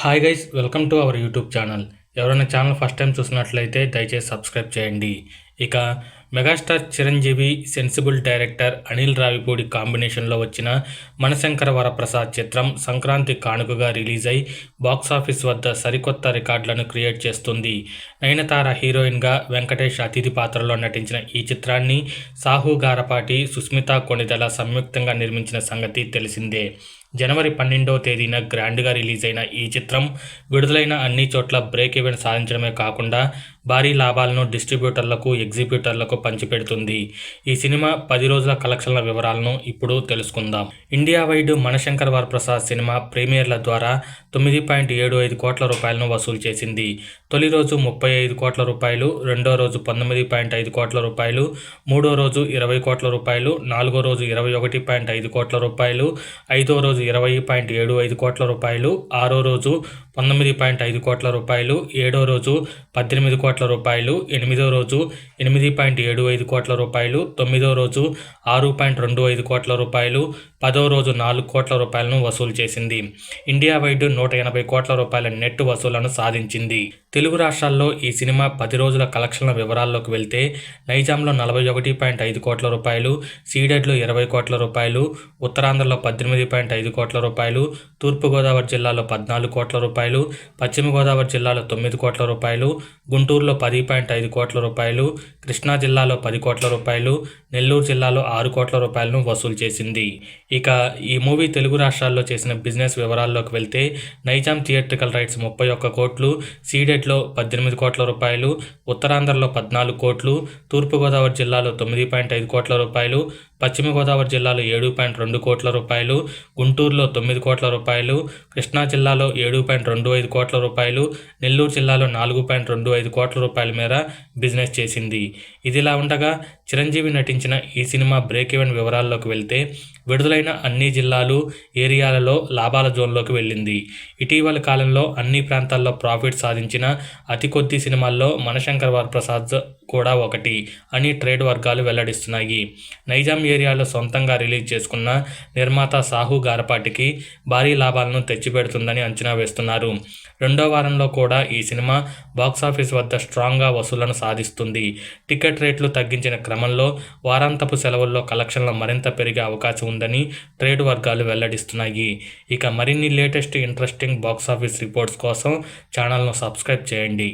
Hi guys, welcome to our YouTube channel. ఎవరైనా channel first time చూసినట్లయితే దయచేసి subscribe చేయండి. ఇక megastar Chiranjeevi, sensible director Anil Ravipudi కాంబినేషన్లో వచ్చిన మనశంకర వరప్రసాద్ చిత్రం సంక్రాంతి కానుకగా రిలీజ్ అయి బాక్సాఫీస్ వద్ద సరికొత్త రికార్డులను క్రియేట్ చేస్తుంది. నయనతార హీరోయిన్గా, వెంకటేష్ అతిథి పాత్రలో నటించిన ఈ చిత్రాన్ని సాహు గారపాటి, సుస్మితా కొణిదెల సంయుక్తంగా నిర్మించిన సంగతి తెలిసిందే. జనవరి 12వ తేదీన గ్రాండ్గా రిలీజ్ అయిన ఈ చిత్రం విడుదలైన అన్ని చోట్ల బ్రేక్ ఈవెన్ సాధించడమే కాకుండా భారీ లాభాలను డిస్ట్రిబ్యూటర్లకు, ఎగ్జిబ్యూటర్లకు పంచిపెడుతుంది. ఈ సినిమా 10 రోజుల కలెక్షన్ల వివరాలను ఇప్పుడు తెలుసుకుందాం. ఇండియా వైడ్ మనశంకర వరప్రసాద్ సినిమా ప్రీమియర్ల ద్వారా 9.75 కోట్ల రూపాయలను వసూలు చేసింది. తొలి రోజు 35 కోట్ల రూపాయలు, రెండో రోజు 19.5 కోట్ల రూపాయలు, మూడో రోజు 20 కోట్ల రూపాయలు, నాలుగో రోజు 21.5 కోట్ల రూపాయలు, ఐదో రోజు 20.75 కోట్ల రూపాయలు, ఆరో రోజు 19.5 కోట్ల రూపాయలు, ఏడో రోజు 18 కోట్ల రూపాయలు, ఎనిమిదో రోజు 8.75 కోట్ల రూపాయలు, తొమ్మిదో రోజు 6.25 కోట్ల రూపాయలు, పదో రోజు 4 కోట్ల రూపాయలను వసూలు చేసింది. ఇండియా వైడ్ 180 కోట్ల రూపాయల నెట్ వసూళ్లను సాధించింది. తెలుగు రాష్ట్రాల్లో ఈ సినిమా 10 రోజుల కలెక్షన్ల వివరాల్లోకి వెళ్తే నైజాంలో 41.5 కోట్ల రూపాయలు, సీడెడ్లో 20 కోట్ల రూపాయలు, ఉత్తరాంధ్రలో 18.5 కోట్ల రూపాయలు, తూర్పుగోదావరి జిల్లాలో 14 కోట్ల రూపాయలు, పశ్చిమ గోదావరి జిల్లాలో 9 కోట్ల రూపాయలు, గుంటూరులో 10.5 కోట్ల రూపాయలు, కృష్ణా జిల్లాలో 10 కోట్ల రూపాయలు, నెల్లూరు జిల్లాలో 6 కోట్ల రూపాయలను వసూలు చేసింది. ఇక ఈ మూవీ తెలుగు రాష్ట్రాల్లో చేసిన బిజినెస్ వివరాల్లోకి వెళ్తే నైజాం థియేట్రికల్ రైట్స్ 31 కోట్లు, సీడెడ్లో 18 కోట్ల రూపాయలు, ఉత్తరాంధ్రలో 14 కోట్లు, తూర్పుగోదావరి జిల్లాలో 9.5 కోట్ల రూపాయలు, పశ్చిమ గోదావరి జిల్లాలో 7.2 కోట్ల రూపాయలు, గుంటూరులో 9 కోట్ల రూపాయలు, కృష్ణా జిల్లాలో 7.25 కోట్ల రూపాయలు, నెల్లూరు జిల్లాలో 4.25 కోట్ల రూపాయల మేర బిజినెస్ చేసింది. ఇదిలా ఉండగా చిరంజీవి నటించిన ఈ సినిమా బ్రేక్ ఈవెన్ వివరాల్లోకి వెళ్తే విడుదలైన అన్ని జిల్లాలు, ఏరియాలలో లాభాల జోన్లోకి వెళ్ళింది. ఇటీవల కాలంలో అన్ని ప్రాంతాల్లో ప్రాఫిట్ సాధించిన అతి కొద్ది సినిమాల్లో మనశంకర వరప్రసాద్ కూడా ఒకటి అని ట్రేడ్ వర్గాలు వెల్లడిస్తున్నాయి. నైజాం ఏరియాలో సొంతంగా రిలీజ్ చేసుకున్న నిర్మాత సాహు గారపాటికి భారీ లాభాలను తెచ్చిపెడుతుందని అంచనా వేస్తున్నారు. రెండో వారంలో కూడా ఈ సినిమా బాక్సాఫీస్ వద్ద స్ట్రాంగ్గా వసూళ్లను సాధిస్తుంది. టికెట్ రేట్లు తగ్గించిన క్రమంలో వారాంతపు సెలవుల్లో కలెక్షన్లు మరింత పెరిగే అవకాశం ఉందని ట్రేడ్ వర్గాలు వెల్లడిస్తున్నాయి. ఇక మరిన్ని లేటెస్ట్ ఇంట్రెస్టింగ్ బాక్సాఫీస్ రిపోర్ట్స్ కోసం ఛానల్ను సబ్స్క్రైబ్ చేయండి.